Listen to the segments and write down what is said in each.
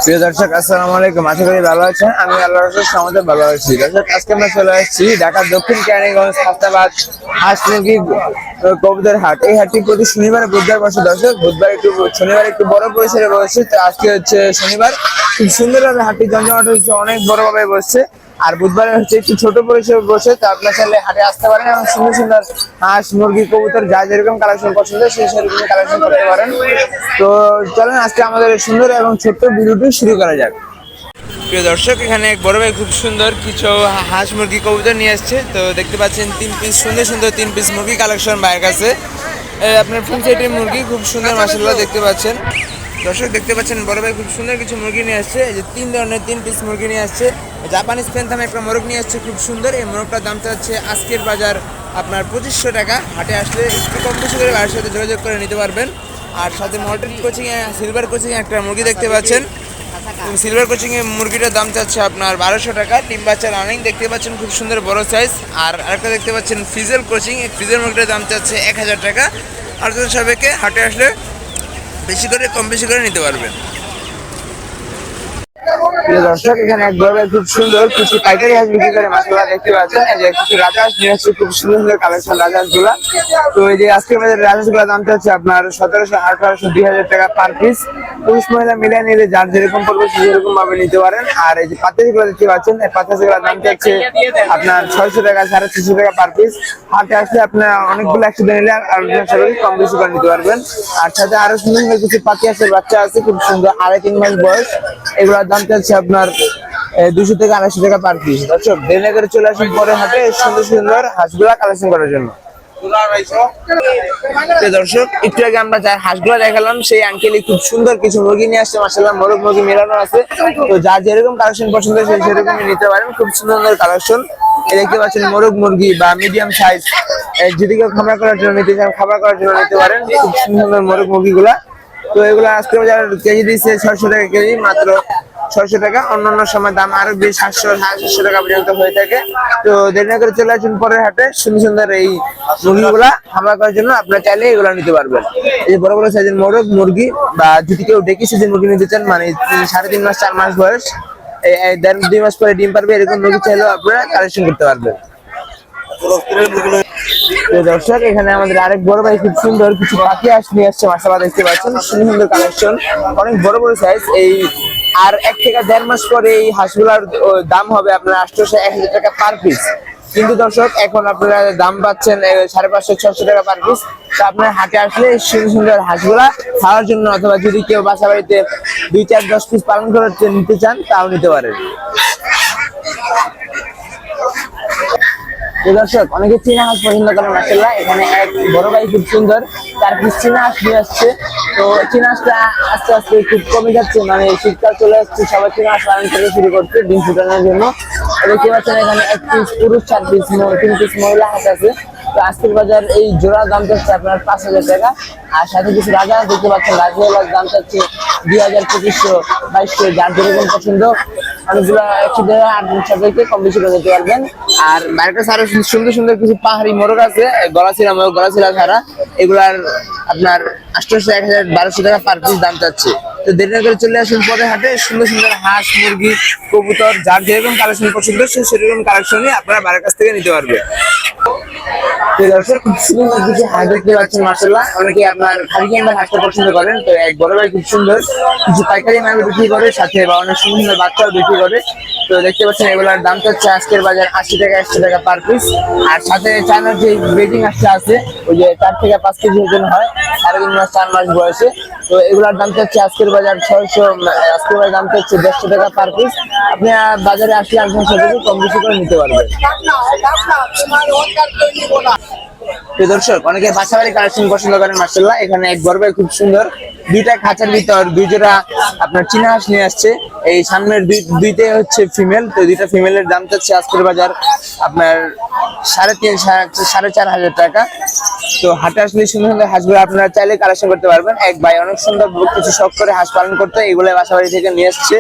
প্রিয় দর্শক, আসসালামু আলাইকুম। আশা করি ভালো আছেন। আমি আল্লাহর রহমতে ভালো আছি। দর্শক, আজকে আমরা চলে আসছি ঢাকার দক্ষিণ কেরানীগঞ্জ হাসনাবাদ হাঁস মুরগি কবুতর হাট। এই হাটটি প্রতি শনিবার বুধবার বসে। দর্শক, শনিবার একটু বড় পরিসরে বসছে। তো আজকে হচ্ছে শনিবার, খুব সুন্দরভাবে হাটটি জমজমাট হচ্ছে, অনেক বড়ভাবে বসছে। আর বুধবারে হচ্ছে একটু ছোট পরিসরে বসে। তো আপনার চাইলে হাটে আসতে পারেন এবং সুন্দর সুন্দর হাঁস মুরগি কবুতর যা যেরকম কালেকশন পছন্দ সেই সেরকম কালেকশন করতে পারেন। তো চলেন আজকে আমাদের সুন্দর এবং ছোট্ট ভিডিওটি শুরু করা যাক। প্রিয় দর্শক, এখানে এক বড় ভাই খুব সুন্দর কিছু হাঁস মুরগি কবুতর নিয়ে আসছে। তো দেখতে পাচ্ছেন 3 পিস সুন্দর সুন্দর 3 পিস মুরগি কালেকশন ভাইয়ের কাছে। আপনার ফ্রন্ট সাইডের মুরগি খুব সুন্দর মাশাআল্লাহ দেখতে পাচ্ছেন। দর্শক দেখতে পাচ্ছেন বড় ভাই খুব সুন্দর কিছু মুরগি নিয়ে আসছে। এই যে 3 ধরনের 3 পিস মুরগি নিয়ে আসছে। জাপানি স্পেন্থাম একটা মোরগ নিয়ে আসছে খুব সুন্দর। এই মোরগটার দাম চাচ্ছে আজকের বাজার আপনার 2500 টাকা। হাটে আসলে একটু কম বেশি করে ভাইয়ের সাথে যোগাযোগ করে নিতে পারবেন। আর সাথে মডেল কোচিং সিলভার কোচিং একটা মুরগি দেখতে পাচ্ছেন। সিলভার কোচিং এর মুরগিটার দাম চাচ্ছে আপনার 1200 টাকা। ডিম বাচ্চা রানিং দেখতে পাচ্ছেন খুব সুন্দর বড় সাইজ। আর আরেকটা দেখতে পাচ্ছেন ফ্রিজেল কোচিং, এই ফ্রিজেল মুরগিটার দাম চাচ্ছে 1000 টাকা। আর যদি সবাইকে হাটে আসলে বেশি করে কম বেশি করে নিতে পারবেন। প্রিয় দর্শক, এখানে এক বড় খুব সুন্দর কিছু পাইকারি হাঁস বিক্রি করে মাশাআল্লাহ দেখতে পাচ্ছেন। এই যে কিছু রাজহাঁস নিয়ে আসছে, খুব সুন্দর সুন্দর কালেকশন রাজহাঁস গুলা। তো এই যে আজকে আমাদের রাজহাঁস গুলা দাম চাচ্ছে আপনার 1700, 1800, 2000 টাকা পার পিস। পুরুষ মহিলা মিলিয়ে নিলে যার যেরকম পড়বে সেরকম ভাবে নিতে পারেন। আর এই যে পাতাস গুলো দেখতে পাচ্ছেন, এই পাতাস গুলোর দাম চাচ্ছে আপনার 600 টাকা, 650 টাকা পার পিস। হাটে আসলে আপনার অনেকগুলো একসাথে নিলে আর কম বেশি করে নিতে পারবেন। আর সাথে আরো সুন্দর সুন্দর কিছু পাতি আছে, বাচ্চা আছে খুব সুন্দর, 2.5-3 মাস বয়স। এগুলোর দাম চাচ্ছে আপনার 200 থেকে 250 টাকা পার পিস। দর্শক, দেরি করে চলে আসুন পরে হাটে সুন্দর সুন্দর হাঁসগুলা কালেকশন করার জন্য। দর্শক, একটু আগে আমরা যার হাঁসগুলা দেখালাম সেই আঙ্কেলই খুব সুন্দর কিছু মুরগি নিয়ে আসছে মাশাআল্লাহ, মোরগ মুরগি মেলানো আছে। তো যার যেরকম কালেকশন পছন্দ সেই সেরকমই নিতে পারেন। খুব সুন্দর সুন্দর কালেকশন দেখতে পাচ্ছেন। মোরগ মুরগি বা মিডিয়াম সাইজ, যদি কেউ খাবার করার জন্য নিতে চান খাবার করার জন্য নিতে পারেন। খুব সুন্দর সুন্দর মোরগ মুরগিগুলা। তো এগুলো আজকে বাজার কেজি দিচ্ছে 600 টাকা কেজি, মাত্র 600 টাকা। অন্যান্য সময় দাম আরো বেশি, 700-750 টাকা পর্যন্ত হয়ে থাকে। তো দেরি না করে চলে আসুন পরের হাটে সুন্দর সুন্দর এই মুরগিগুলা খাবার করার জন্য। আপনারা চাইলে এগুলো নিতে পারবেন। এই যে বড় বড় সাইজের মোরগ মুরগি বা যদি কেউ ডেকি সাইজের মুরগি নিতে চান, মানে 3.5 মাস 4 মাস বয়স, 1.5-2 মাস পরে ডিম পারবে, এরকম মুরগি চাইলেও আপনারা কালেকশন করতে পারবেন। তো দর্শক, এখানে আমাদের আরেক বড় ভাই খুব সুন্দর কিছু পাখি হাঁস নিয়ে আসছে মাশাআল্লাহ দেখতে পাচ্ছেন। সুন্দর সুন্দর কালেকশন, অনেক বড় বড় সাইজ। এই আর 1 থেকে 1.5 মাস পরে এই হাঁসগুলোর দাম হবে আপনার 800-1000 টাকা পার পিস। কিন্তু দর্শক, এখন আপনারা দাম পাচ্ছেন 550-600 টাকা পার পিস। তো আপনার হাটে আসলে সুন্দর সুন্দর হাঁসগুলা খাওয়ার জন্য অথবা যদি কেউ বাসা বাড়িতে 2-4-10 পিস পালন করে নিতে চান তাও নিতে পারেন। দর্শক, অনেকে চীনা হাঁস পছন্দ করেন মাশাআল্লাহ। এখানে এক বড় ভাই খুব সুন্দর 4 পিস চীনা হাঁস নিয়ে আসছে। তো চীনা হাঁসটা আস্তে আস্তে খুব কমে যাচ্ছে, মানে শীতকাল চলে আসছে, সবাই চীনা হাঁস পালন থেকে শুরু করছে ডিম ফুটানোর জন্য। দেখতে পাচ্ছেন এখানে 1 পিস পুরুষ, 4 পিস 3 পিস মহিলা হাঁস আছে। তো আজকের বাজার এই জোড়া দাম চাচ্ছে আপনার 5000 টাকা। আর সাথে কিছু রাজা দেখতে পাচ্ছেন, রাজহাঁসের দাম চাচ্ছে 2000, 2500, 2200, যার যেরকম পছন্দ। অনেকগুলো একসাথে সবাইকে কম বেশি করে দিতে পারবেন। আর বাইরেটা আরো সুন্দর সুন্দর কিছু পাহাড়ি মোরগ আছে, গলাচিলা মোরগ, গলাচিলা ছাড়া। এগুলার আপনার 800, 1000, 1200 টাকা পার পিস দাম চাচ্ছে। তো দেরি না করে চলে আসুন পরে হাটে সুন্দর সুন্দর হাঁস মুরগি কবুতর যার যেরকম কালেকশন পছন্দ সেরকম কালেকশনই আপনারা বাইরের কাছ থেকে নিতে পারবেন। দর্শক, খুব সুন্দর কিছু হাঁস দেখতে পাচ্ছেন মাশাআল্লাহ। অনেকে আপনার খালি ক্যামেরা হাঁসটা পছন্দ করেন। তো এক বড় ভাই খুব সুন্দর কিছু পাইকারি মাল বিক্রি করে, সাথে বা অনেক সুন্দর সুন্দর বাচ্চাও বিক্রি করে। তো দেখতে পাচ্ছেন এগুলোর দাম চাচ্ছে আজকের বাজার 80 টাকা, 100 টাকা পার পিস। আর সাথে চায়নার যে ব্রিডিং হাঁসটা আছে, ওই যে 4 থেকে 5 কেজি ওজন হয়, 3.5 মাস 4 মাস বয়সে। তো এগুলোর দাম চাচ্ছে আজকের বাজার 600, আজকের বাজার দাম চাচ্ছে 150 টাকা পার পিস। আপনি বাজারে আসলে আপনার সাথে কম বেশি করে নিতে পারবেন। দর্শক, অনেকে বাসাবাড়ি কালেকশন পছন্দ করেন মাশাআল্লাহ। এখানে এক বড় ভাই খুব সুন্দর 2টা খাঁচার ভিতর 2 জোড়া আপনার চীনা হাঁস নিয়ে আসছে। এই সামনের দুইটাই হচ্ছে ফিমেল। তো 2টা ফিমেলের দাম চাচ্ছে আজকের বাজার আপনার 3,500-4,500 টাকা। তো হাটে আসলে সুন্দর সুন্দর হাঁসগুলো আপনারা চাইলে কালেকশন করতে পারবেন। এক ভাই অনেক সুন্দর কিছু শখ করে হাঁস পালন করতে, এগুলো বাসাবাড়ি থেকে নিয়ে আসছে।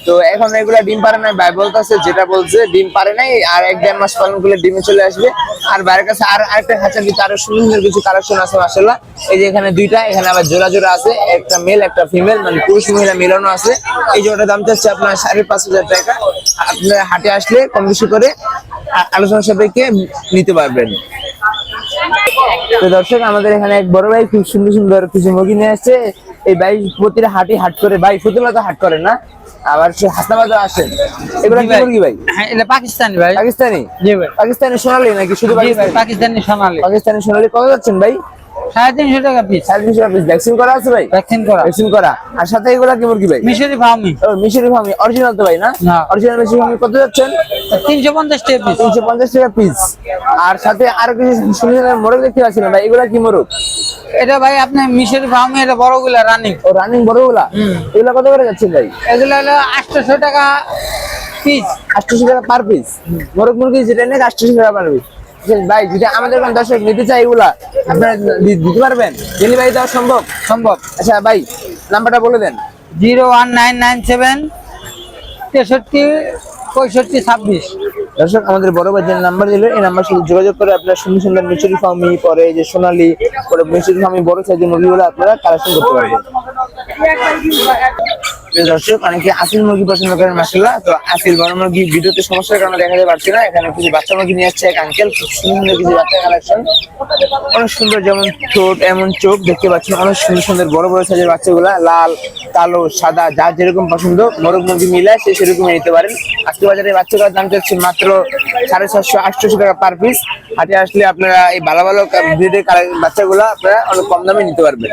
তো এখন এগুলা ডিম পারে নাই, ভাই বলতেছে যেটা বলছে ডিম পারে নাই, আর 1-1.5 মাস পালন করলে ডিমে চলে আসবে। আর বাইরের কাছে আর আরেকটা খাঁচার ভিতরে আরো সুন্দর কিছু কালেকশন আছে মাশাআল্লাহ। এই যে এখানে দুইটা, এখানে আবার জোড়া জোড়া আছে, একটা মেল একটা ফিমেল, মানে পুরুষ মহিলা মিলানো আছে। এই জোড়াটার দাম চাচ্ছে আপনার 5,500 টাকা। আপনার হাটে আসলে কম বেশি করে আলোচনা সাপেক্ষে নিতে পারবেন। তো দর্শক, আমাদের এখানে এক বড় ভাই খুব সুন্দর সুন্দর কিছু মুরগি নিয়ে আসছে। এই ভাই প্রতিটা হাট করে, ভাই প্রতিটা তো হাট করে না, আবার সে হাসনাবাদও আসেন। এগুলা কি মুরগি ভাই? হ্যাঁ, এটা পাকিস্তানি ভাই। পাকিস্তানি? জি ভাই। পাকিস্তানি সোনালী নাকি শুধু পাকিস্তানি? পাকিস্তানি সোনালী। পাকিস্তানি সোনালী কত যাচ্ছেন ভাই? 350 টাকা পিস। 350 টাকা পিস। ভ্যাকসিন করা আছে ভাই? ভ্যাকসিন করা। আর সাথে এগুলা কি মুরগি ভাই? মিশরি ফার্মি। ও মিশরি ফার্মি অরিজিনাল তো ভাই না? অরিজিনাল মিশরি ফার্মি কত যাচ্ছেন? 350 টাকা পিস। 350 টাকা পিস। আর সাথে আরো কিছু সুন্দর মোরগ দেখতে পাচ্ছিলাম ভাই, এগুলা কি মোরগ? এটা ভাই আপনি মিশরি ফার্মি, এটা বড়গুলা রানিং। ও রানিং বড়গুলা? এগুলা কত করে যাচ্ছে ভাই? এগুলা হলো 800 টাকা পিস। 800 টাকা পার পিস। মোরগ মুরগি যেটা নেই 800 টাকা পার পিস। ভাই যদি আমাদের কোন দর্শক নিতে চাই এগুলা, আপনারা দিতে পারবেন? ডেলিভারি দেওয়া সম্ভব? সম্ভব। আচ্ছা ভাই, নাম্বারটা বলে দেন। 01997 63 65 26। দর্শক, আমাদের বড় ভাই যে নাম্বার দিল, এই নাম্বার সাথে যোগাযোগ করে আপনারা সুন্দর সুন্দর মিশরি ফার্মি, পরে যে সোনালী, পরে মিশরি ফার্মি বড় সাইজের মুরগিগুলো আপনারা কালেকশন করতে পারবেন। দর্শক, অনেকে আসিল মুরগি পছন্দ করেন মাশাআল্লাহ। তো আসিল বড় মুরগি ভিডিওতে সমস্যার কারণে দেখাতে পারছি না। এখানে কিছু বাচ্চা মুরগি নিয়ে আসছে এক আঙ্কেল, খুব সুন্দর কিছু বাচ্চা কালেকশন, অনেক সুন্দর, যেমন ঠোঁট এমন চোখ দেখতে পাচ্ছেন, অনেক সুন্দর সুন্দর বড় বড় সাইজের বাচ্চাগুলা, লাল কালো সাদা যার যেরকম পছন্দ মোরগ মুরগি মিলায় সে সেরকম নিতে পারেন। আজকে বাজারে বাচ্চাগুলোর দাম চাচ্ছে মাত্র 750-800 টাকা পার পিস। হাটে আসলে আপনারা এই ভালো ভালো ব্রিডের বাচ্চাগুলো আপনারা অনেক কম দামে নিতে পারবেন।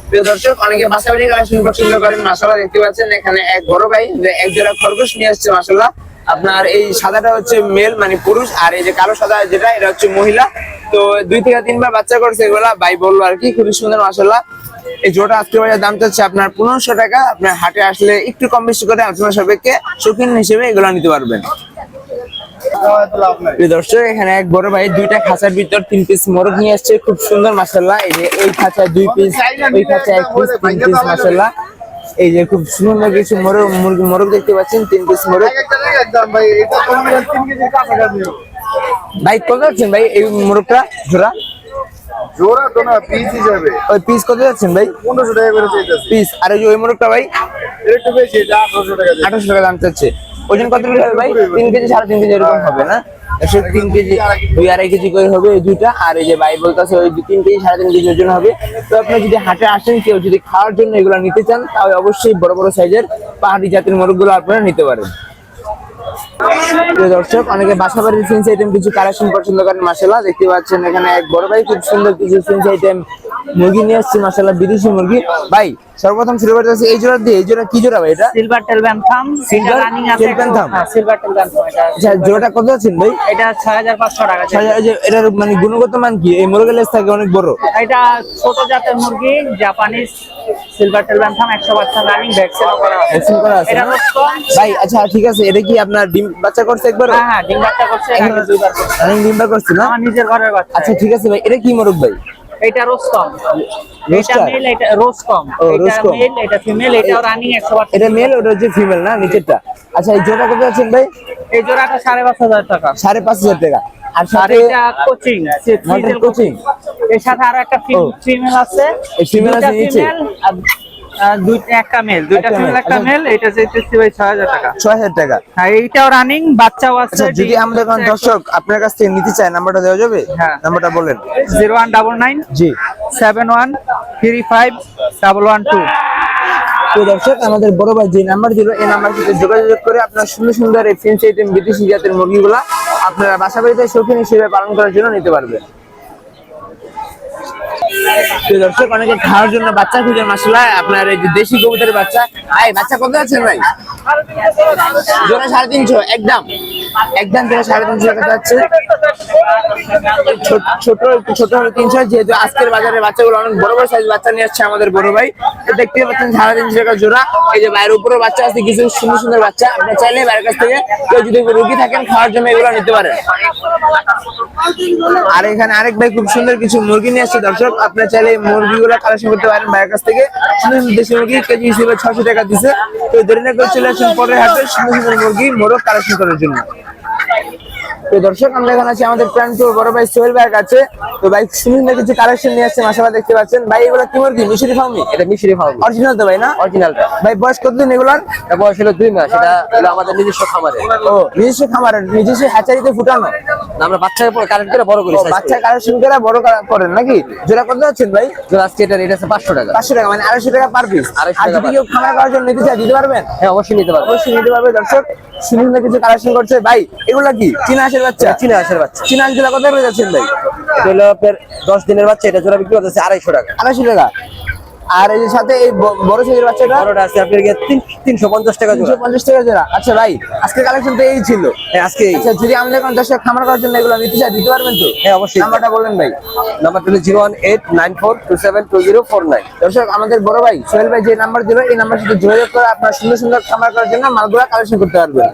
প্রিয় দর্শক, অনেকে বাসাবাড়ি কালেকশন পছন্দ করেন মাশাআল্লাহ। দেখতে পাচ্ছেন এখানে এক বড় ভাই এক জোড়া খরগোশ নিয়ে আসছে মাশাআল্লাহ। আপনার এই সাদাটা হচ্ছে মেল মানে পুরুষ, আর এই যে কালো সাদা যেটা এটা হচ্ছে মহিলা। তো 2 থেকে 3 বার বাচ্চা করছে এগুলা, ভাই বললো আর কি, খুবই সুন্দর মাশাআল্লাহ। এই জোড়া আজকে বাজার দাম চাচ্ছে আপনার 1500 টাকা। আপনার হাটে আসলে একটু কম বেশি করে আলোচনা সাপেক্ষে শৌখিন হিসেবে এগুলো নিতে পারবেন। দর্শক, এখানে এক বড় ভাই দুইটা খাঁচার ভিতর 3 পিস মোরগ নিয়ে আসছে, খুব সুন্দর মাশাআল্লাহ। এই যে এই খাঁচায় 2 পিস, ওই খাঁচায় 1 পিস, 3 পিস মাশাআল্লাহ। এই যে খুব সুন্দর কিছু মোরগ দেখতে পাচ্ছেন, 3 পিস মোরগ। ভাই কত যাচ্ছেন ভাই এই মোরগটা জোড়া? জোড়া তো না, পিস হিসাবে। ওই পিস কত যাচ্ছেন ভাই? 1500 টাকা করে চাইতেছে পিস। আর ওই মোরগটা ভাই? একটু বেশি, এটা 1800 টাকা। 1800 টাকা দাম চাচ্ছে। ওজন কত হবে ভাই? 3 কেজি 3.5 কেজি এরকম হবে না? 3 কেজি 2-2.5 কেজি করে হবে এই দুইটা। আর এই যে ভাই বলতেছে ওই 3 কেজি 3.5 কেজি ওজন হবে। তো আপনি যদি হাটে আসেন, কেউ যদি খাওয়ার জন্য এগুলো নিতে চান, তাহলে অবশ্যই বড় বড় সাইজের পাহাড়ি জাতের মোরগগুলো আপনারা নিতে পারেন। দর্শক, অনেকে বাসাবাড়ির ফেন্সি আইটেম কিছু কালেকশন পছন্দ করেন মাশাআল্লাহ। দেখতে পাচ্ছেন এখানে এক বড় ভাই খুব সুন্দর কিছু ফেন্সি আইটেম মুরগি নিয়ে আসছে মাশাআল্লাহ, বিদেশি মুরগি। ভাই সর্বপ্রথম শুরু করতে এই জোড়া দিয়ে। এই জোড়া কি জোড়া ভাই? এটা সিলভার টেল ব্যান্থাম। সিলভার টেল ব্যান্থাম। হ্যাঁ, সিলভার টেল ব্যান্থাম। আচ্ছা, জোড়াটা কত আছেন ভাই? এটা 6500 টাকা। এটার মানে গুণগত মান কি? এই মুরগের লেজ থাকে অনেক বড়। এটা ছোট জাতের মুরগি, জাপানিজ সিলভার টেল ব্যান্থাম, 100% রানিং, ভ্যাকসিনও করা আছে। ভ্যাকসিন করা আছে এটা না? রোস্টন। ভাই আচ্ছা ঠিক আছে, এটা কি আপনার ডিম বাচ্চা করছে একবার? হ্যাঁ হ্যাঁ, ডিম বাচ্চা করছে, আগে 2 বার করছে। রানিং ডিম বাচ্চা করছে না? আমার নিজের ঘরের বাচ্চা। আচ্ছা ঠিক আছে ভাই, এটা কি মোরগ ভাই? এটা রোস্টন। এটা রোস্টার? মেল, এটা রোস্টন। ও, এটা রোস্টন। মেল, এটা ফিমেল, এটাও রানিং 100%। এটা মেল, ওটা হচ্ছে ফিমেল না নিচেরটা? আচ্ছা, এই জোড়া কত আছেন ভাই? এই জোড়াটা 5500 টাকা। 5500 টাকা। আর আর সাথে এটা কোচিং, মডেল কোচিং। এর সাথে আরো একটা ফিমেল আছে। এই ফিমেল আছে নিচে? আর দুইটা একটা মেল, দুইটা একটা ফিমেল male, একটা আচ্ছা। মেল। এটা চাইতেছি ভাই 6000 টাকা। 6000 টাকা। হ্যাঁ, এইটাও রানিং, বাচ্চাও আছে। আচ্ছা, যদি আমাদের কোন দর্শক আপনার কাছ থেকে নিতে চায়, নাম্বারটা দেওয়া যাবে? হ্যাঁ। নাম্বারটা বলেন। 0199 জি। 7135 112। তো দর্শক, আমাদের বড় ভাই যে নাম্বার দিল, এই নাম্বার সাথে যোগাযোগ করে আপনার সুন্দর সুন্দর এই ফেন্সি আইটেম বিদেশি জাতের মুরগিগুলা আপনারা বাসাবাড়িতে শৌখিন হিসেবে পালন করার জন্য নিতে পারবেন। তো দর্শক, অনেকে খাওয়ার জন্য বাচ্চা খুঁজে মাশাআল্লাহ। আপনার এই যে দেশি কবুতরের বাচ্চা, ভাই বাচ্চা কত আছেন ভাই? জোড়া 350 একদম। একদম যেটা 350 টাকা যাচ্ছে। একটু ছোট হলো 300, যেহেতু আজকের বাজারে বাচ্চাগুলো অনেক বড় বড় সাইজ বাচ্চা নিয়ে আসছে আমাদের বড় ভাই। তো দেখতে পাচ্ছেন 350 টাকা জোড়া। এই যে বাইরের উপরে বাচ্চা আছে, কিছু সুন্দর সুন্দর বাচ্চা। আপনি চাইলে বাইরের কাছ থেকে কেউ যদি রোগী থাকেন খাওয়ার জন্য এগুলো নিতে পারেন। আর এখানে আরেক ভাই খুব সুন্দর কিছু মুরগি নিয়ে আসছে দর্শক, আপনি চাইলে এই মুরগিগুলো কালেকশন করতে পারেন ভাইয়ের কাছ থেকে। সুন্দর সুন্দর দেশি মুরগি কেজি হিসেবে 600 টাকা দিছে। তো দেরি না করে চলে আসেন পরের হাটে সুন্দর সুন্দর মুরগি মোরগ কালেকশন করার জন্য। তো দর্শক আমরা এখানে আছি আমাদের প্রান্তীয় বড় ভাই সোহেল ভাইয়ের কাছে। তো ভাই সুন্দর কিছু কালেকশন নিয়ে আসছে, মাশাআল্লাহ দেখতে পাচ্ছেন। ভাই এগুলো কি মুরগি? মিশরি ফার্মি? এটা মিশরি ফার্ম অরিজিনাল তো ভাই না? অরিজিনালটা। ভাই বয়স কতদিন এগুলার? এটা বয়স হলো 2 মাস। এটা হলো আমাদের নিজস্ব খামারে। ও নিজস্ব খামারের, নিজস্ব হ্যাচারিতে ফুটানো? আমরা বাচ্চাকে পরে কালেক্ট করে বড় করি। বাচ্চা কালেকশন করে বড় করেন নাকি? জোড়া কত যাচ্ছেন ভাই? তো আজকে এটা রেট আছে 500 টাকা। 500 টাকা, মানে 250 টাকা পার পিস। 250 আর টাকা যদি per কেউ খামার করার জন্য নিতে চায় দিতে পারবেন? হ্যাঁ অবশ্যই নিতে পারবো। অবশ্যই নিতে পারবে দর্শক। সুন্দর কিছু কালেকশন করছে ভাই। এগুলা কি চীনা হাঁসের বাচ্চা? চীনা হাঁসের বাচ্চা। চীনা হাঁসগুলা কত করে যাচ্ছেন ভাই? এটা হলো আপনার 10 দিনের বাচ্চা। এটা জোড়া বিক্রি হচ্ছে 250 টাকা। 250 টাকা। আর এই যে সাথে এই বড় সাইজের বাচ্চাটা? বড়টা আছে আপনার 350 টাকা জোড়া। 350 টাকা জোড়া। আচ্ছা ভাই আজকে কালেকশন তো এই ছিল। হ্যাঁ আজকে এই। আচ্ছা যদি আমাদের কোন দর্শক খামার করার জন্য এগুলো নিতে চায় দিতে পারবেন তো? হ্যাঁ অবশ্যই। নাম্বারটা বলেন ভাই। নাম্বারটা হলো 01894272049। দর্শক আমাদের বড় ভাই সোহেল ভাই যে নাম্বার দিল এই নাম্বার সাথে যোগাযোগ করে আপনার সুন্দর সুন্দর খামার করার জন্য মালগুলা কালেকশন করতে পারবেন।